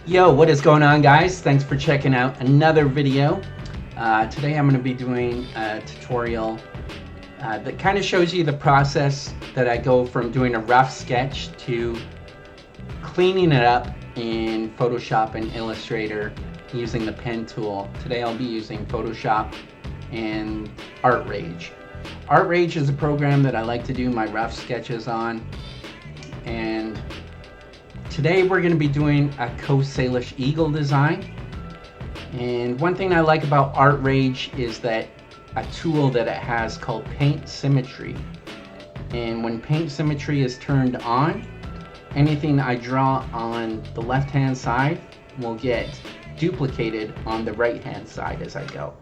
Yo, what is going on, guys? Thanks for checking out another video. Today I'm going to be doing a tutorial that kind of shows you the process that I go from doing a rough sketch to cleaning it up in Photoshop and Illustrator using the pen tool. Today I'll be using Photoshop and Art Rage. Art Rage is a program that I like to do my rough sketches on, and today we're going to be doing a Coast Salish eagle design. And one thing I like about Art Rage is that a tool that it has called Paint Symmetry. And when Paint Symmetry is turned on, anything I draw on the left hand side will get duplicated on the right hand side as I go.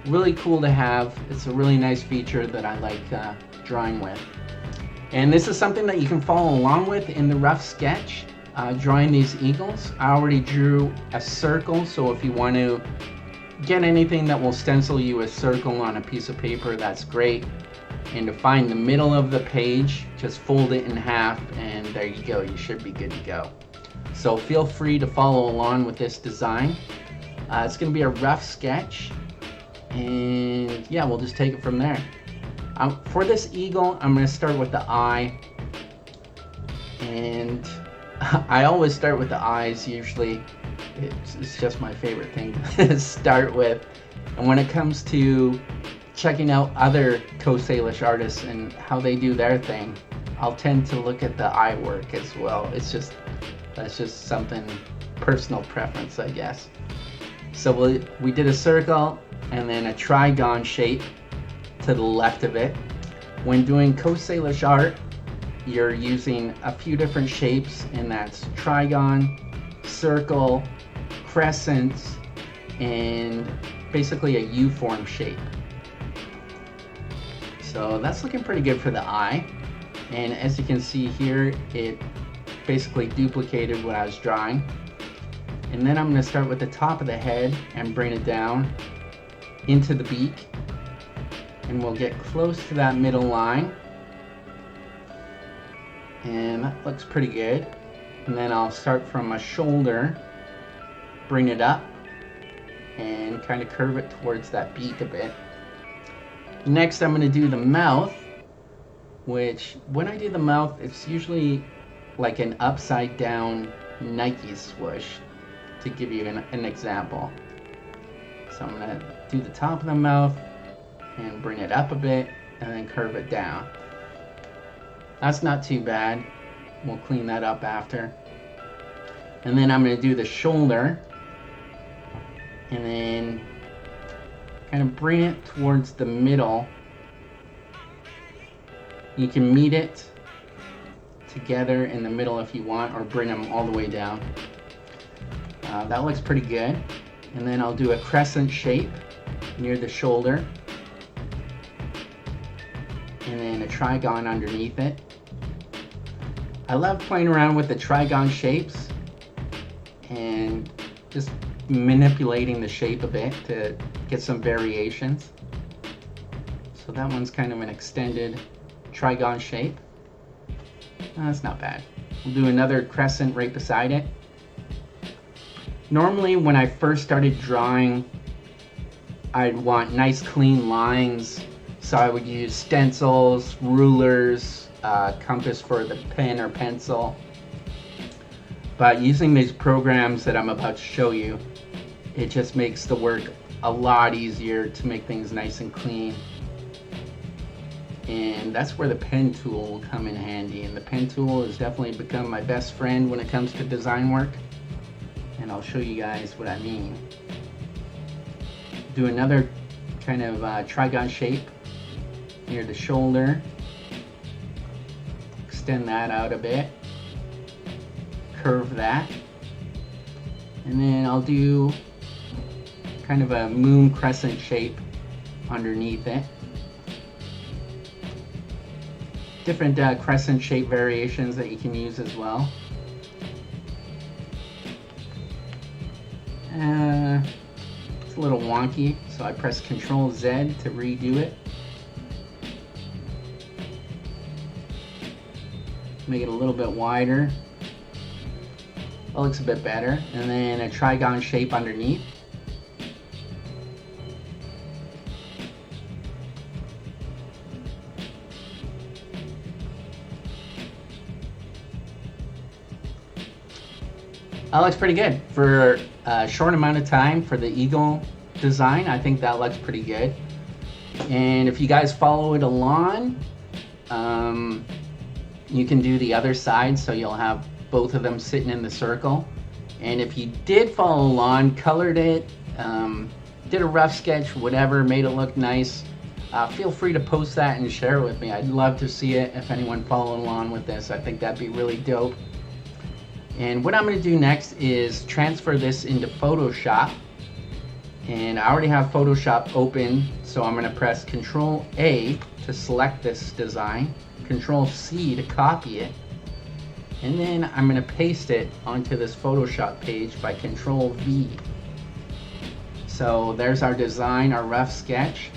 Really cool to have. It's a really nice feature that I like drawing with. And this is something that you can follow along with in the rough sketch. Drawing these eagles, I already drew a circle, so if you want to get anything that will stencil you a circle on a piece of paper, that's great. And to find the middle of the page, just fold it in half and there you go, you should be good to go. So feel free to follow along with this design. It's going to be a rough sketch, and yeah, we'll just take it from there. For this eagle, I'm going to start with the eye, and I always start with the eyes usually. It's just my favorite thing to start with. And when it comes to checking out other Coast Salish artists and how they do their thing, I'll tend to look at the eye work as well. That's just something personal preference, I guess. So we did a circle and then a trigon shape to the left of it. When doing Coast Salish art, you're using a few different shapes, and that's trigon, circle, crescent, and basically a U-form shape. So that's looking pretty good for the eye. And as you can see here, it basically duplicated what I was drawing. And then I'm going to start with the top of the head and bring it down into the beak. And we'll get close to that middle line. And that looks pretty good. And then I'll start from my shoulder, bring it up, and kind of curve it towards that beak a bit. Next, I'm going to do the mouth, which when I do the mouth, it's usually like an upside down Nike swoosh, to give you an example. So I'm going to do the top of the mouth and bring it up a bit and then curve it down. That's not too bad. We'll clean that up after. And then I'm going to do the shoulder and then kind of bring it towards the middle. You can meet it together in the middle if you want, or bring them all the way down. That looks pretty good. And then I'll do a crescent shape near the shoulder, and then a trigon underneath it. I love playing around with the trigon shapes and just manipulating the shape a bit to get some variations. So that one's kind of an extended trigon shape. That's not bad. We'll do another crescent right beside it. Normally when I first started drawing, I'd want nice clean lines, so I would use stencils, rulers, compass for the pen or pencil. But using these programs that I'm about to show you, it just makes the work a lot easier to make things nice and clean. And that's where the pen tool will come in handy. And the pen tool has definitely become my best friend when it comes to design work. And I'll show you guys what I mean. Do another kind of trigon shape near the shoulder. Extend that out a bit. Curve that. And then I'll do kind of a moon crescent shape underneath it. Different crescent shape variations that you can use as well. It's a little wonky, so I press Ctrl Z to redo it. Make it a little bit wider. That looks a bit better. And then a trigon shape underneath. That looks pretty good. For a short amount of time for the eagle design, I think that looks pretty good. And if you guys follow it along, you can do the other side, so you'll have both of them sitting in the circle. And if you did follow along, colored it, did a rough sketch, whatever, made it look nice, feel free to post that and share it with me. I'd love to see it if anyone followed along with this. I think that'd be really dope. And what I'm going to do next is transfer this into Photoshop. And I already have Photoshop open, so I'm going to press Control A to select this design, Control C to copy it, and then I'm going to paste it onto this Photoshop page by Control V. So there's our design, our rough sketch.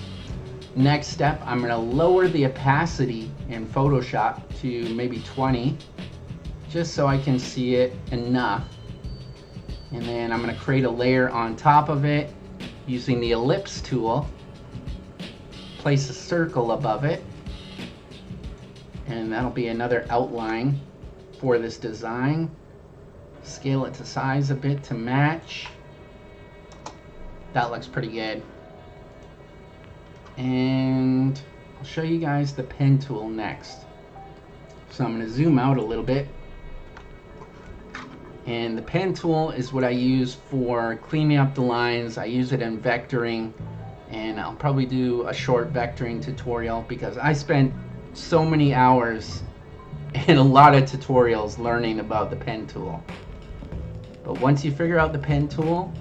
Next step, I'm going to lower the opacity in Photoshop to maybe 20, just so I can see it enough. And then I'm going to create a layer on top of it using the ellipse tool. Place a circle above it, and that'll be another outline for this design. Scale it to size a bit to match. That looks pretty good. And I'll show you guys the pen tool next. So I'm going to zoom out a little bit. And the pen tool is what I use for cleaning up the lines. I use it in vectoring, and I'll probably do a short vectoring tutorial because I spent so many hours and a lot of tutorials learning about the pen tool. But once you figure out the pen tool,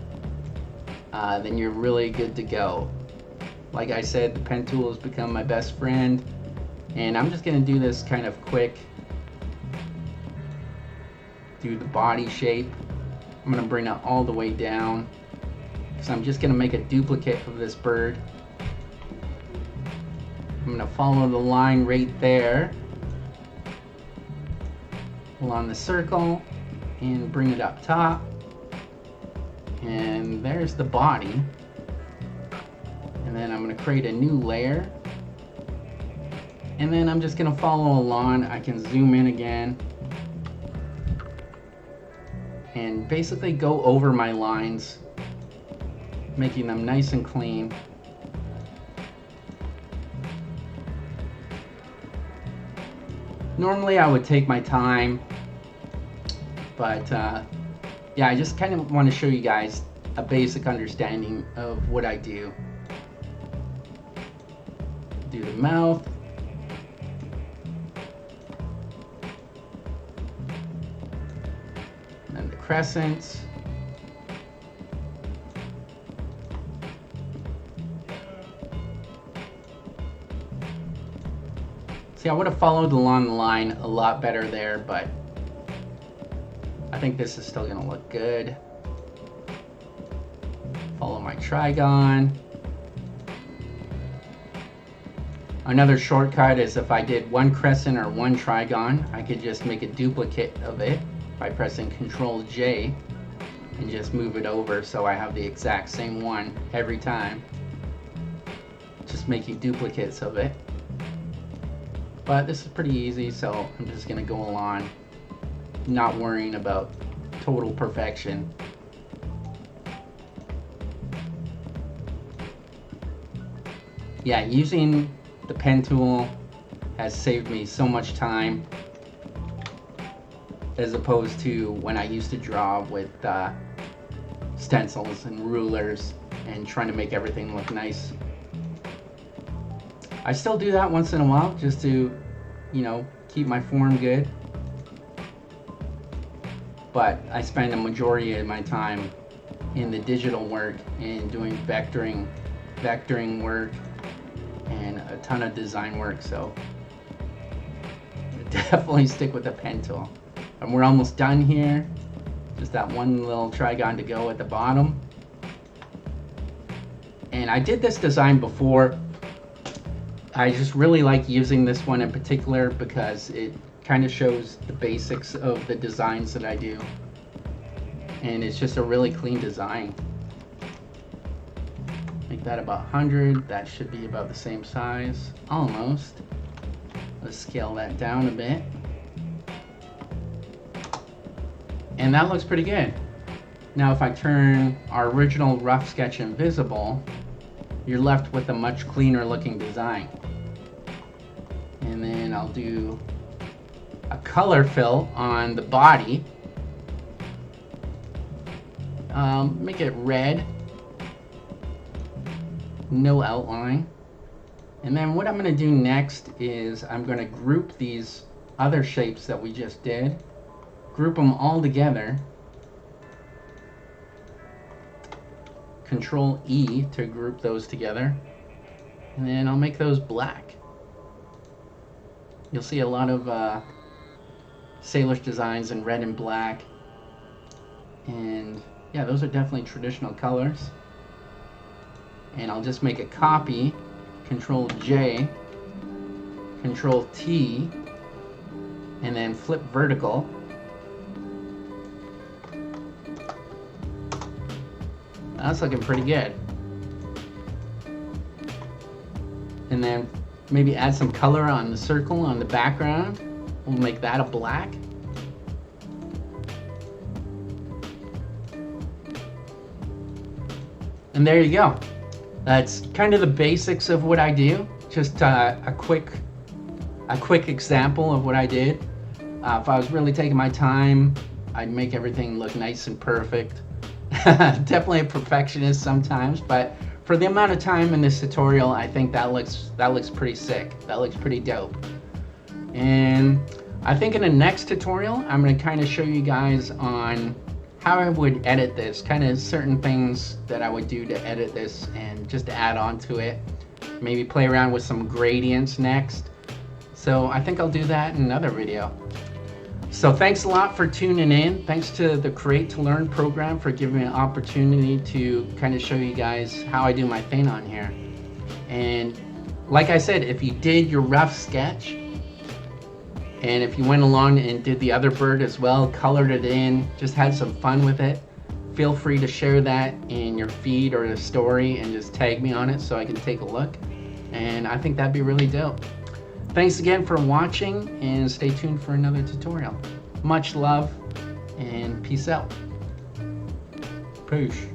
then you're really good to go. Like I said, the pen tool has become my best friend, and I'm just going to do this kind of quick. Do the body shape. I'm going to bring it all the way down, so I'm just going to make a duplicate of this bird. I'm going to follow the line right there along the circle and bring it up top, and there's the body. And then I'm going to create a new layer, and then I'm just going to follow along. I can zoom in again and basically go over my lines, making them nice and clean. Normally I would take my time, but yeah, I just kind of want to show you guys a basic understanding of what I do. Do the mouth. And the crescents. See, I would have followed along the line a lot better there, but I think this is still going to look good. Follow my trigon. Another shortcut is if I did one crescent or one trigon, I could just make a duplicate of it by pressing Control J and just move it over so I have the exact same one every time. Just making duplicates of it. But this is pretty easy, so I'm just going to go along, not worrying about total perfection. Yeah, using the pen tool has saved me so much time as opposed to when I used to draw with stencils and rulers and trying to make everything look nice. I still do that once in a while just to, you know, keep my form good. But I spend a majority of my time in the digital work and doing vectoring work and a ton of design work, so definitely stick with the pen tool. And we're almost done here. Just that one little trigon to go at the bottom. And I did this design before. I just really like using this one in particular because it kind of shows the basics of the designs that I do. and it's just a really clean design. Make that about 100. That should be about the same size, almost. Let's scale that down a bit. And that looks pretty good. Now if I turn our original rough sketch invisible, you're left with a much cleaner looking design. And then I'll do a color fill on the body. Make it red. No outline. And then what I'm going to do next is I'm going to group these other shapes that we just did. Group them all together. Control E to group those together. And then I'll make those black. You'll see a lot of Salish designs in red and black. And yeah, those are definitely traditional colors. And I'll just make a copy. Control J, Control T, and then flip vertical. That's looking pretty good. And then maybe add some color on the circle on the background. We'll make that a black. And there you go. That's kind of the basics of what I do. Just a quick example of what I did. If I was really taking my time, I'd make everything look nice and perfect. Definitely a perfectionist sometimes, but for the amount of time in this tutorial, I think that looks pretty sick. That looks pretty dope. And I think in the next tutorial, I'm going to kind of show you guys on how I would edit this, kind of certain things that I would do to edit this and just to add on to it. Maybe play around with some gradients next. So I think I'll do that in another video. So thanks a lot for tuning in. Thanks to the Create to Learn program for giving me an opportunity to kind of show you guys how I do my thing on here. And like I said, if you did your rough sketch, and if you went along and did the other bird as well, colored it in, just had some fun with it, feel free to share that in your feed or the story and just tag me on it so I can take a look. And I think that'd be really dope. Thanks again for watching and stay tuned for another tutorial. Much love and peace out. Peace.